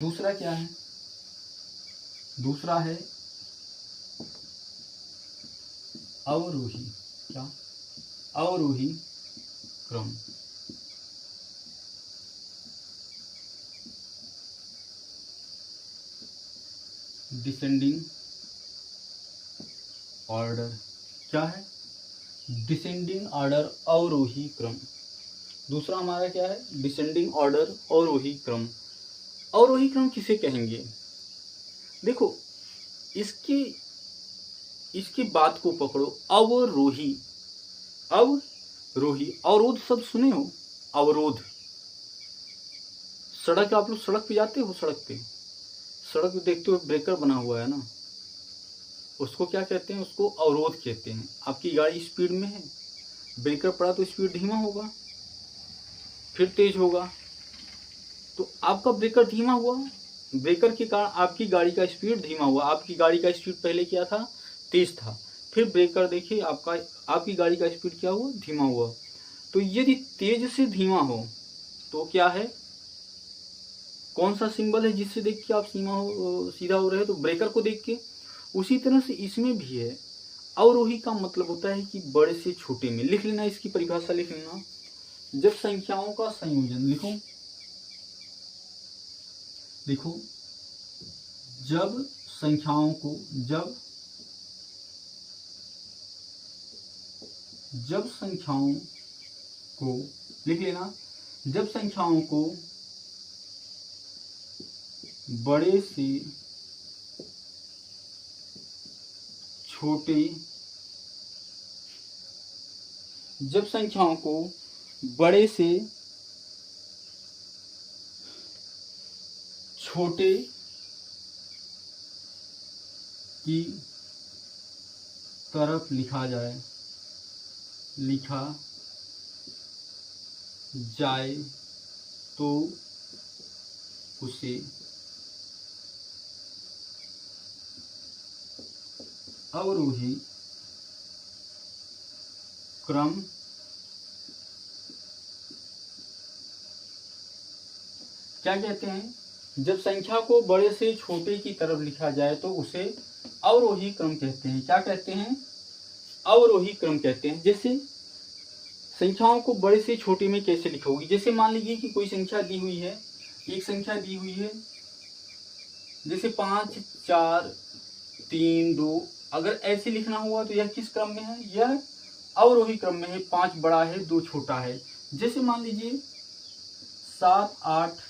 दूसरा क्या है? दूसरा है अवरोही। क्या? अवरोही क्रम। Descending order. क्या है? डिसेंडिंग ऑर्डर अवरोही क्रम। दूसरा हमारा क्या है? डिसेंडिंग ऑर्डर अवरोही क्रम। अवरोही क्रम किसे कहेंगे? देखो, इसकी इसकी बात को पकड़ो। अवरोही, अवरोही। अवरोध शब्द सुने हो? अवरोध। सड़क, आप लोग सड़क पे जाते हो, सड़क पे देखते हो ब्रेकर बना हुआ है ना, उसको क्या कहते हैं? उसको अवरोध कहते हैं। आपकी गाड़ी स्पीड में है, ब्रेकर पड़ा तो स्पीड धीमा होगा, फिर तेज होगा। तो आपका ब्रेकर धीमा हुआ, ब्रेकर के कारण आपकी गाड़ी का स्पीड धीमा हुआ। आपकी गाड़ी का स्पीड पहले क्या था? तेज था। फिर ब्रेकर देखिए आपकी गाड़ी का स्पीड क्या हुआ? धीमा हुआ। तो यदि तेज से धीमा हो तो क्या है? कौन सा सिंबल है जिससे देख के आप सीधा हो रहे हो? तो ब्रेकर को देख के। उसी तरह से इसमें भी है। अवरोही का मतलब होता है कि बड़े से छोटे में। लिख लेना, इसकी परिभाषा लिख लेना। जब संख्याओं का संयोजन, लिखो, जब संख्याओं को लिख लेना, जब संख्याओं को बड़े से छोटे, जब संख्याओं को बड़े से छोटे की तरफ लिखा जाए तो उसे अवरोही क्रम क्या कहते हैं? जब संख्या को बड़े से छोटे की तरफ लिखा जाए तो उसे अवरोही क्रम कहते हैं। क्या कहते हैं? अवरोही क्रम कहते हैं। जैसे संख्याओं को बड़े से छोटे में कैसे लिखोगी? जैसे मान लीजिए कि कोई संख्या दी हुई है, एक संख्या दी हुई है, जैसे 5 4 3 2। अगर ऐसे लिखना हुआ तो यह किस क्रम में है? यह अवरोही क्रम में है। 5 बड़ा है, 2 छोटा है। जैसे मान लीजिए 7 8,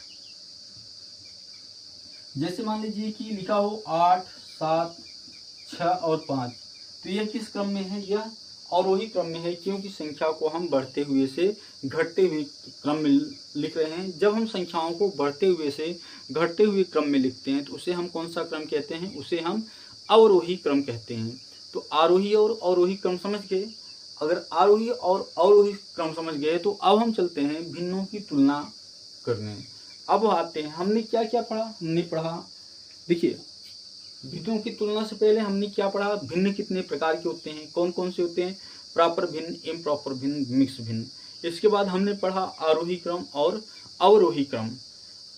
जैसे मान लीजिए कि लिखा हो 8 7 6 और 5, तो यह किस क्रम में है? यह अवरोही क्रम में है, क्योंकि संख्या को हम बढ़ते हुए से घटते हुए क्रम में लिख रहे हैं। जब हम संख्याओं को बढ़ते हुए से घटते हुए क्रम में लिखते हैं तो उसे हम कौन सा क्रम कहते हैं? उसे हम अवरोही क्रम कहते हैं। तो आरोही और अवरोही क्रम समझ गए। अगर आरोही और अवरोही क्रम समझ गए तो अब हम चलते हैं भिन्नों की तुलना करने। अब आते हैं, हमने क्या क्या पढ़ा? हमने पढ़ा, देखिए, भिन्नों की तुलना से पहले हमने क्या पढ़ा? भिन्न कितने प्रकार के होते हैं, कौन कौन से होते हैं? प्रॉपर भिन्न, इम्प्रॉपर भिन्न, मिक्स भिन्न। इसके बाद हमने पढ़ा आरोही क्रम और अवरोही क्रम।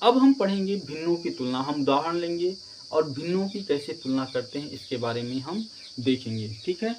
अब हम पढ़ेंगे भिन्नों की तुलना। हम उदाहरण लेंगे और भिन्नों की कैसे तुलना करते हैं इसके बारे में हम देखेंगे। ठीक है।